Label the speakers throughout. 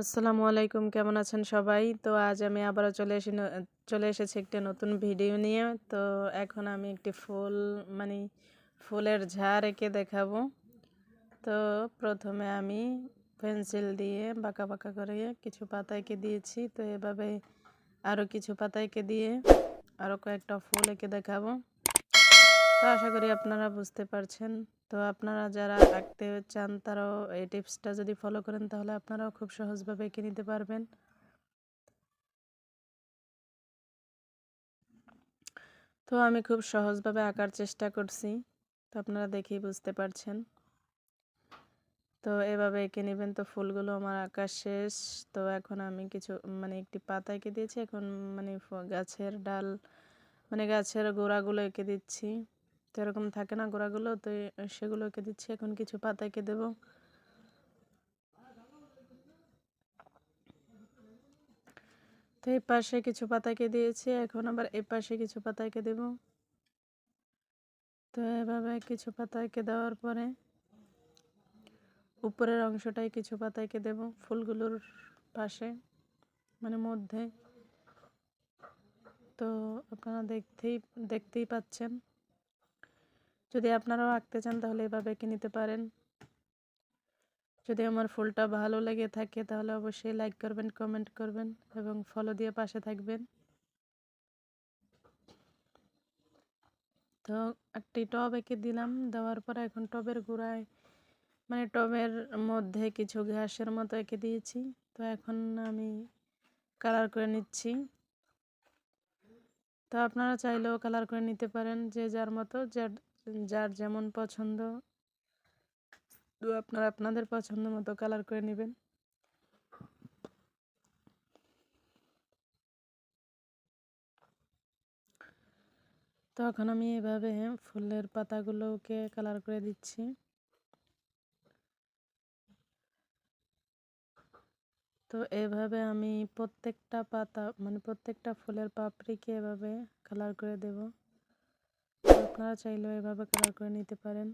Speaker 1: আসসালামু আলাইকুম, কেমন আছেন সবাই? তো আজ আমি আবারও চলে এসেছি একটা নতুন ভিডিও নিয়ে। তো এখন আমি একটি মানে ফুলের ঝাড় এঁকে দেখাবো। তো প্রথমে আমি পেন্সিল দিয়ে বাঁকা বাঁকা করে কিছু পাতা এঁকে দিয়েছি। তো এভাবে আরও কিছু পাতা এঁকে দিয়ে আরও কয়েকটা ফুল এঁকে দেখাবো। তো আশা করি আপনারা বুঝতে পারছেন। তো আপনারা যারা আঁকতে চান তারাও এই টিপসটা যদি ফলো করেন তাহলে আপনারাও খুব সহজভাবে এঁকে নিতে পারবেন। তো আমি খুব সহজভাবে আঁকার চেষ্টা করছি, তো আপনারা দেখেই বুঝতে পারছেন। তো এভাবে এঁকে নেবেন। তো ফুলগুলো আমার আঁকা শেষ। তো এখন আমি কিছু একটি পাতা এঁকে দিয়েছি। এখন গাছের ডাল গাছের গোড়াগুলো এঁকে দিচ্ছি। তো এরকম থাকে না গোড়াগুলো, তো সেগুলো এঁকে দিচ্ছি। এখন কিছু পাতা এঁকে দেবো। তো এই পাশে কিছু পাতা এঁকে দিয়েছি, এখন আবার এই পাশে কিছু পাতা এঁকে দেবো। তো এভাবে কিছু পাতা এঁকে দেওয়ার পরে উপরের অংশটায় কিছু পাতা এঁকে দেবো ফুলগুলোর পাশে মধ্যে। তো আপনারা দেখতেই পাচ্ছেন। যদি আপনারাও আঁকতে চান তাহলে এভাবে এঁকে নিতে পারেন। যদি আমার ফুলটা ভালো লেগে থাকে তাহলে অবশ্যই লাইক করবেন, কমেন্ট করবেন এবং ফলো দিয়ে পাশে থাকবেন। তো একটি টব এঁকে দিলাম, দেওয়ার পরে এখন টবের গোড়ায় টবের মধ্যে কিছু ঘাসের মতো এঁকে দিয়েছি। তো এখন আমি কালার করে নিচ্ছি। তো আপনারা চাইলেও কালার করে নিতে পারেন, যে যার মতো, যার যেমন পছন্দ। তো আপনারা আপনাদের পছন্দ মতো কালার করে নেবেন। তো এখন আমি এভাবে ফুলের পাতাগুলোকে কালার করে দিচ্ছি। তো এভাবে আমি প্রত্যেকটা পাতা প্রত্যেকটা ফুলের পাপড়িকে এভাবে কালার করে দেব। আপনারা চাইলেও এভাবে কালার করে নিতে পারেন।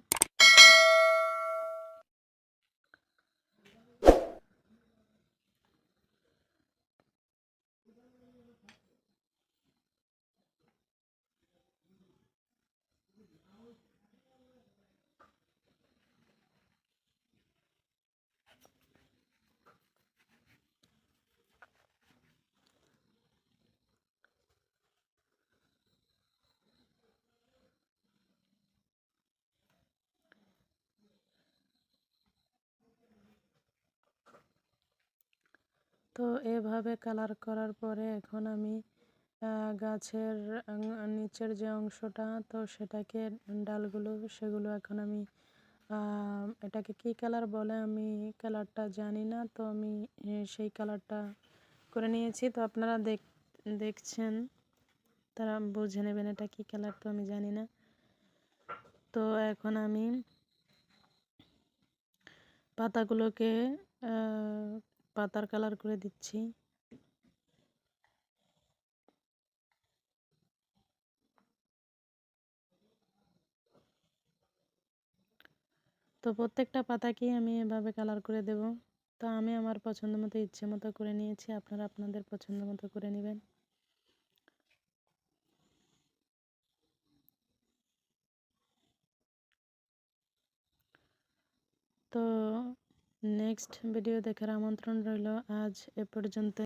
Speaker 1: তো এভাবে কালার করার পরে এখন আমি গাছের নিচের যে অংশটা, তো সেটাকে সেগুলো এখন আমি এটাকে কি কালার বলে আমি কালারটা জানি না। তো আমি সেই কালারটা করে নিয়েছি। তো আপনারা দেখছেন, তারা বুঝে নেবেন এটা কি কালার, তো আমি জানি না। তো এখন আমি পাতাগুলোকে পাতার কালার করে দিচ্ছি। তো প্রত্যেকটা পাতাকেই আমি এভাবে কালার করে দেব। তো আমি আমার পছন্দ মতো ইচ্ছে মতো করে নিয়েছি, আপনারা আপনাদের পছন্দ মতো করে নেবেন। তো নেক্সট ভিডিও দেখার আমন্ত্রণ রইল। আজ এ পর্যন্ত।